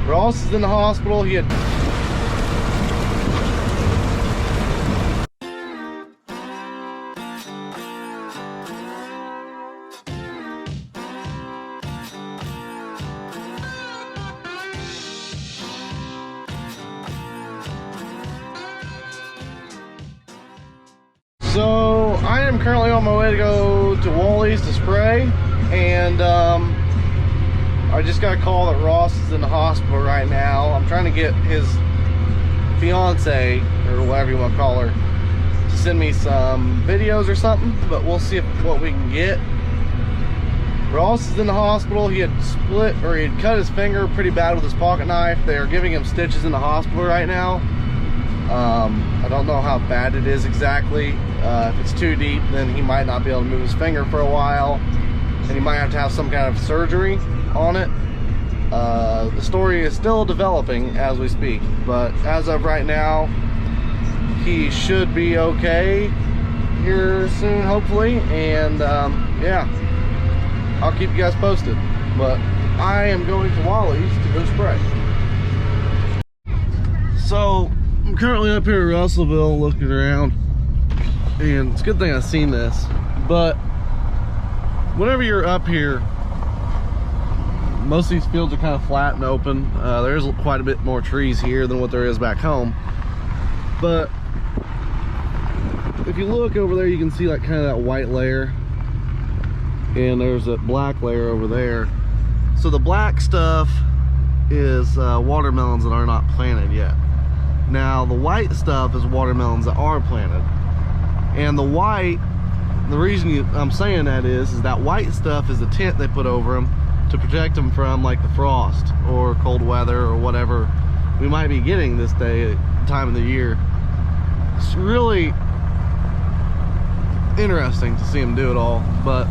Ross is in the hospital. He had So I am currently on my way to go to Wally's to spray, and I just got a call that Ross is in the hospital right now. I'm trying to get his fiance, or whatever you want to call her, to send me some videos or something, but we'll see what we can get. Ross is in the hospital. He had he had cut his finger pretty bad with his pocket knife. They are giving him stitches in the hospital right now. I don't know how bad it is exactly. If it's too deep, then he might not be able to move his finger for a while, and he might have to have some kind of surgery on it. The story is still developing as we speak, but as of right now, he should be okay here soon, hopefully. And yeah, I'll keep you guys posted. But I am going to Wally's to go spray. So I'm currently up here in Russellville looking around, and it's a good thing I've seen this, but whenever you're up here, most of these fields are kind of flat and open. There's quite a bit more trees here than what there is back home, but if you look over there, you can see like kind of that white layer, and there's a black layer over there. So the black stuff is watermelons that are not planted yet. Now the white stuff is watermelons that are planted. And the white, the reason I'm saying that is that white stuff is the tent they put over them to protect them from like the frost or cold weather or whatever we might be getting this time of the year. It's really interesting to see them do it all. But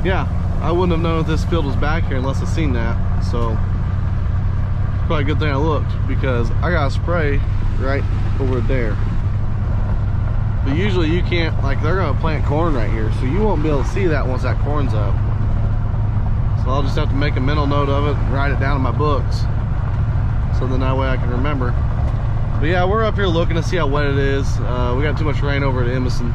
yeah, I wouldn't have known if this field was back here unless I seen that. So probably a good thing I looked, because I got a spray right over there. But usually you can't, like, they're gonna plant corn right here, so you won't be able to see that once that corn's up. So I'll just have to make a mental note of it and write it down in my books, so then that way I can remember. But yeah, we're up here looking to see how wet it is. We got too much rain over at Emerson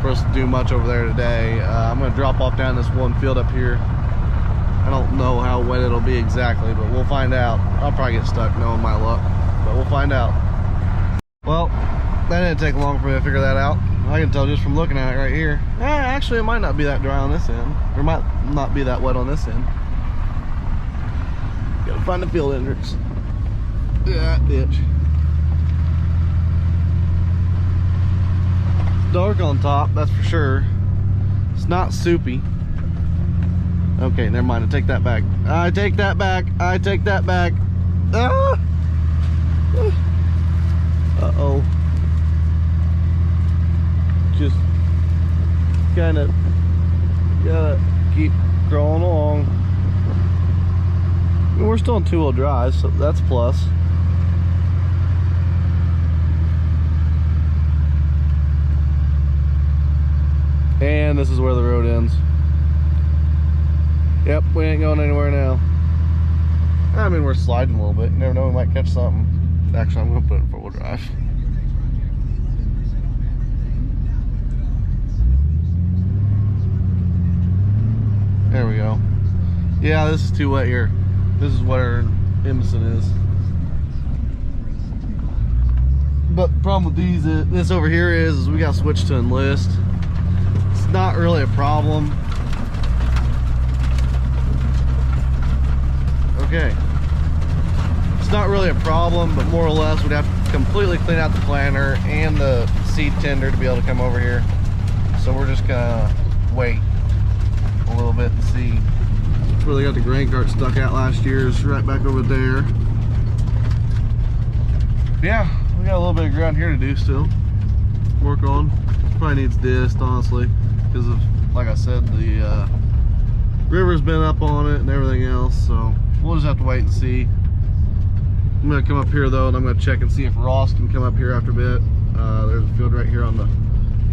for us to do much over there today. I'm gonna drop off down this one field up here. I don't know how wet it'll be exactly, but we'll find out. I'll probably get stuck knowing my luck, but we'll find out. Well, that didn't take long for me to figure that out. I can tell just from looking at it right here. Actually, it might not be that dry on this end. Or might not be that wet on this end. Gotta find the field entrance. Yeah, that ditch. It's dark on top, that's for sure. It's not soupy. Okay, never mind. I take that back. I take that back. I take that back. Ah! Uh-oh. Just kind of gotta keep crawling along. I mean, we're still in two-wheel drive, so that's a plus. And this is where the road ends. Yep, we ain't going anywhere now. I mean, we're sliding a little bit. You never know, we might catch something. Actually, I'm gonna put it in four-wheel drive. There we go. Yeah, this is too wet here. This is where Emerson is. But the problem with these, this over here is we got to switch to enlist. It's not really a problem. Okay. It's not really a problem, but more or less we'd have to completely clean out the planter and the seed tender to be able to come over here. So we're just gonna wait a little bit and see. That's where they got the grain cart stuck out last year, is right back over there. Yeah, we got a little bit of ground here to do still. Work on. Probably needs disc, honestly, because of, like I said, the river's been up on it and everything else, so we'll just have to wait and see. I'm gonna come up here though, and I'm gonna check and see if Ross can come up here after a bit. There's a field right here on the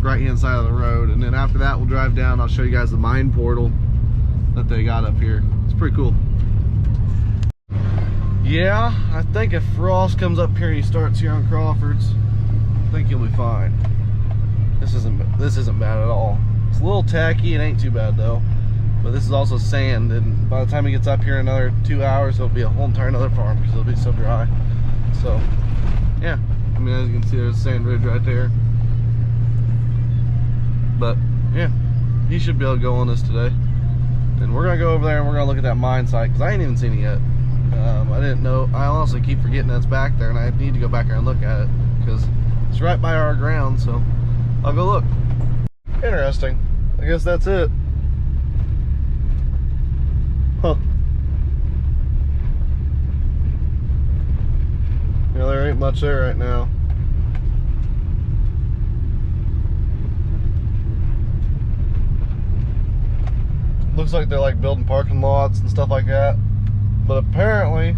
right hand side of the road, and then after that we'll drive down. I'll show you guys the mine portal that they got up here. It's pretty cool. Yeah, I think if Ross comes up here and he starts here on Crawford's, I think he'll be fine. This isn't bad at all. It's a little tacky, it ain't too bad though. But this is also sand, and by the time he gets up here in another 2 hours, it'll be a whole entire another farm because it'll be so dry. So, yeah. I mean, as you can see, there's a sand ridge right there. But, yeah. He should be able to go on this today. And we're going to go over there and we're going to look at that mine site because I ain't even seen it yet. I didn't know. I honestly keep forgetting that's back there, and I need to go back there and look at it because it's right by our ground, so I'll go look. Interesting. I guess that's it. Huh. Yeah, there ain't much there right now. Looks like they're like building parking lots and stuff like that. But apparently,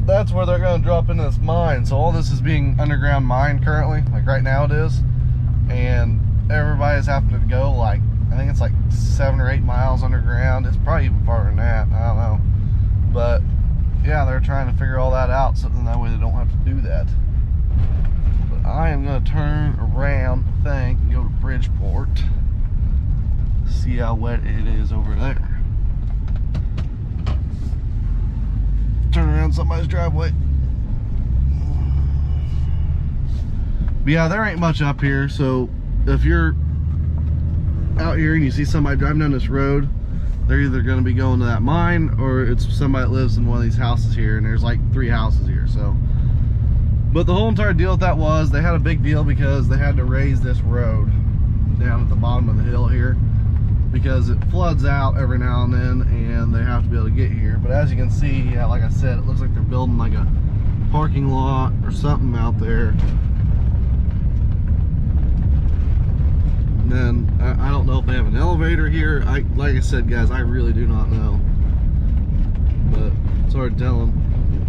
that's where they're going to drop into this mine. So all this is being underground mined currently, like right now it is. And everybody's having to go like, I think it's like 7 or 8 miles underground. It's probably even farther than that, I don't know. But yeah, they're trying to figure all that out so that way they don't have to do that. But I am going to turn around, I think, and go to Bridgeport. See how wet it is over there. Turn around somebody's driveway. But yeah, there ain't much up here, so if you're out here and you see somebody driving down this road, they're either going to be going to that mine or it's somebody that lives in one of these houses here, and there's like 3 houses here. So, but the whole entire deal with that was they had a big deal because they had to raise this road down at the bottom of the hill here because it floods out every now and then and they have to be able to get here. But as you can see, yeah, like I said, it looks like they're building like a parking lot or something out there. And then I don't know if they have an elevator here. Like I said, guys, I really do not know. But it's hard telling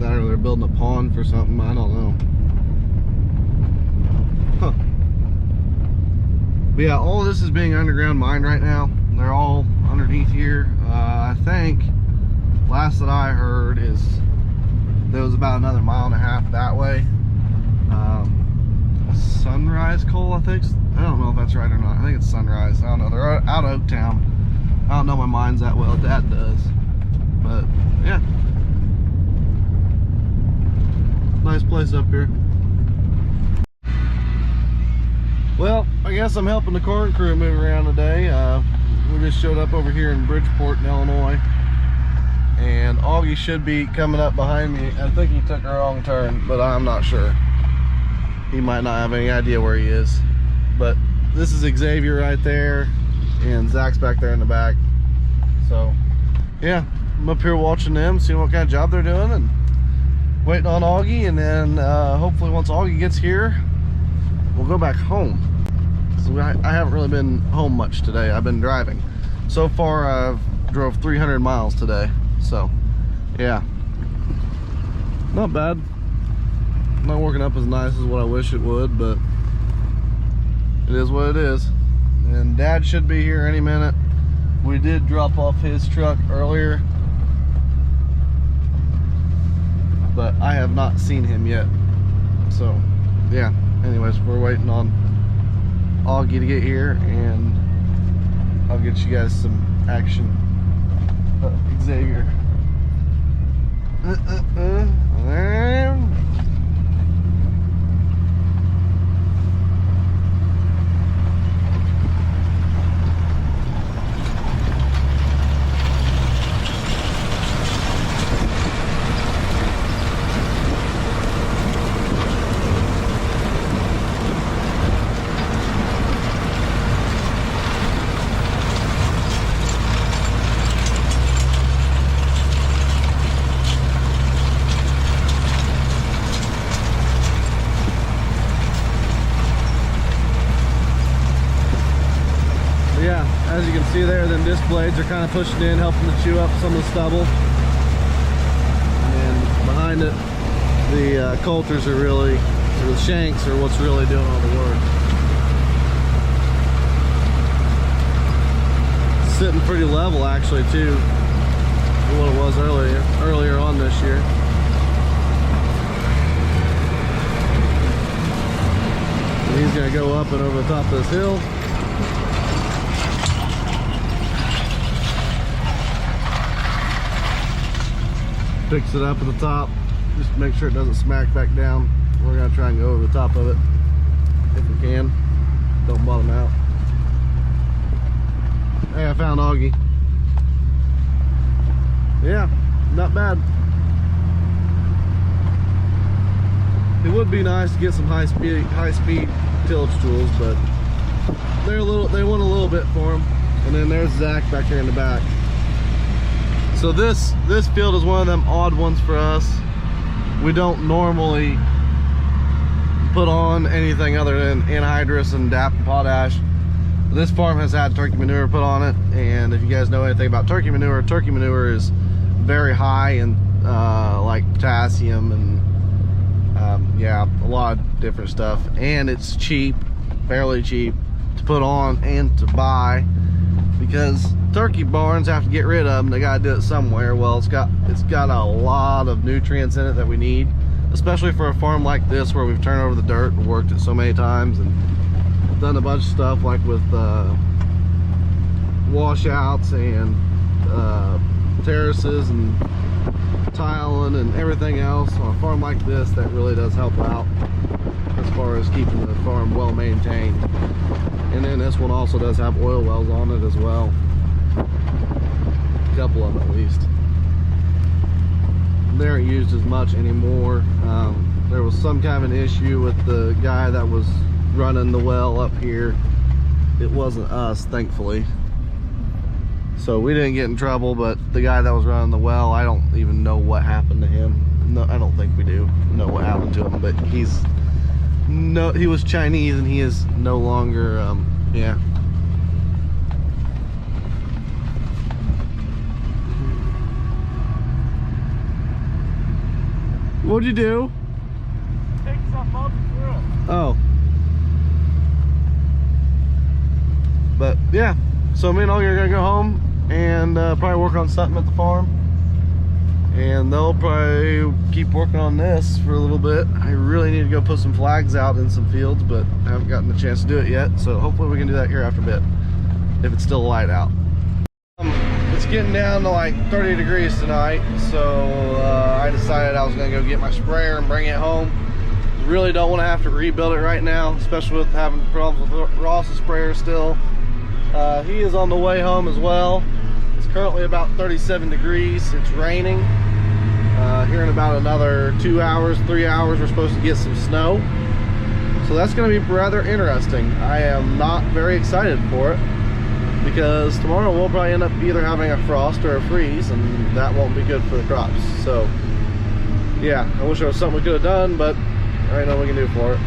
that, or they're building a pond for something. I don't know. Huh. But yeah, all of this is being underground mined right now. They're all underneath here. I think last that I heard is there was about another 1.5 miles that way. Sunrise coal, I think. I don't know if that's right or not. I think it's Sunrise. I don't know. They're out of Oaktown. I don't know my mines that well. Dad does. But yeah, nice place up here. Well, I guess I'm helping the corn crew move around today. We just showed up over here in Bridgeport in Illinois, and Augie should be coming up behind me. I think he took a wrong turn, but I'm not sure. He might not have any idea where he is. But this is Xavier right there, and Zach's back there in the back. So yeah, I'm up here watching them, seeing what kind of job they're doing, and waiting on Augie. And then hopefully once Augie gets here, we'll go back home. So I haven't really been home much today. I've been driving. So far I've drove 300 miles today. So yeah, not bad. Not working up as nice as what I wish it would, but it is what it is. And Dad should be here any minute. We did drop off his truck earlier, but I have not seen him yet. So yeah, anyways, we're waiting on Augie to get here, and I'll get you guys some action. Xavier. As you can see there, then disc blades are kind of pushing in, helping to chew up some of the stubble. And behind it, the coulters are really, or the shanks are what's really doing all the work. Sitting pretty level actually too. to what it was earlier on this year. And he's gonna go up and over the top of this hill. Fix it up at the top, just to make sure it doesn't smack back down. We're gonna try and go over the top of it if we can. Don't bottom out. Hey, I found Augie. Yeah, not bad. It would be nice to get some high speed tillage tools, but they want a little bit for them. And then there's Zach back there in the back. So this field is one of them odd ones for us. We don't normally put on anything other than anhydrous and DAP and potash. This farm has had turkey manure put on it, and if you guys know anything about turkey manure is very high in like potassium and yeah, a lot of different stuff, and it's cheap, fairly cheap to put on and to buy, because turkey barns have to get rid of them. They got to do it somewhere. Well, it's got a lot of nutrients in it that we need, especially for a farm like this where we've turned over the dirt and worked it so many times and done a bunch of stuff like with washouts and terraces and tiling and everything else. On a farm like this, that really does help out as far as keeping the farm well maintained. And then this one also does have oil wells on it as well, a couple of them at least. They aren't used as much anymore. There was some kind of an issue with the guy that was running the well up here. It wasn't us, thankfully, so we didn't get in trouble, but the guy that was running the well, I don't even know what happened to him. No, I don't think we do know what happened to him, but he was Chinese and he is no longer yeah. What'd you do? Take something off the grill. Oh. But yeah, so me and Augie are gonna go home and probably work on something at the farm, and they'll probably keep working on this for a little bit. I really need to go put some flags out in some fields, but I haven't gotten the chance to do it yet, so hopefully we can do that here after a bit, if it's still light out. It's getting down to like 30 degrees tonight, so I decided I was gonna go get my sprayer and bring it home. Really don't want to have to rebuild it right now, especially with having problems with Ross's sprayer still. He is on the way home as well. It's currently about 37 degrees. It's raining. Here in about another 2 hours, 3 hours, we're supposed to get some snow. So that's going to be rather interesting. I am not very excited for it, because tomorrow we'll probably end up either having a frost or a freeze, and that won't be good for the crops. So yeah, I wish there was something we could have done, but there ain't nothing we can do for it.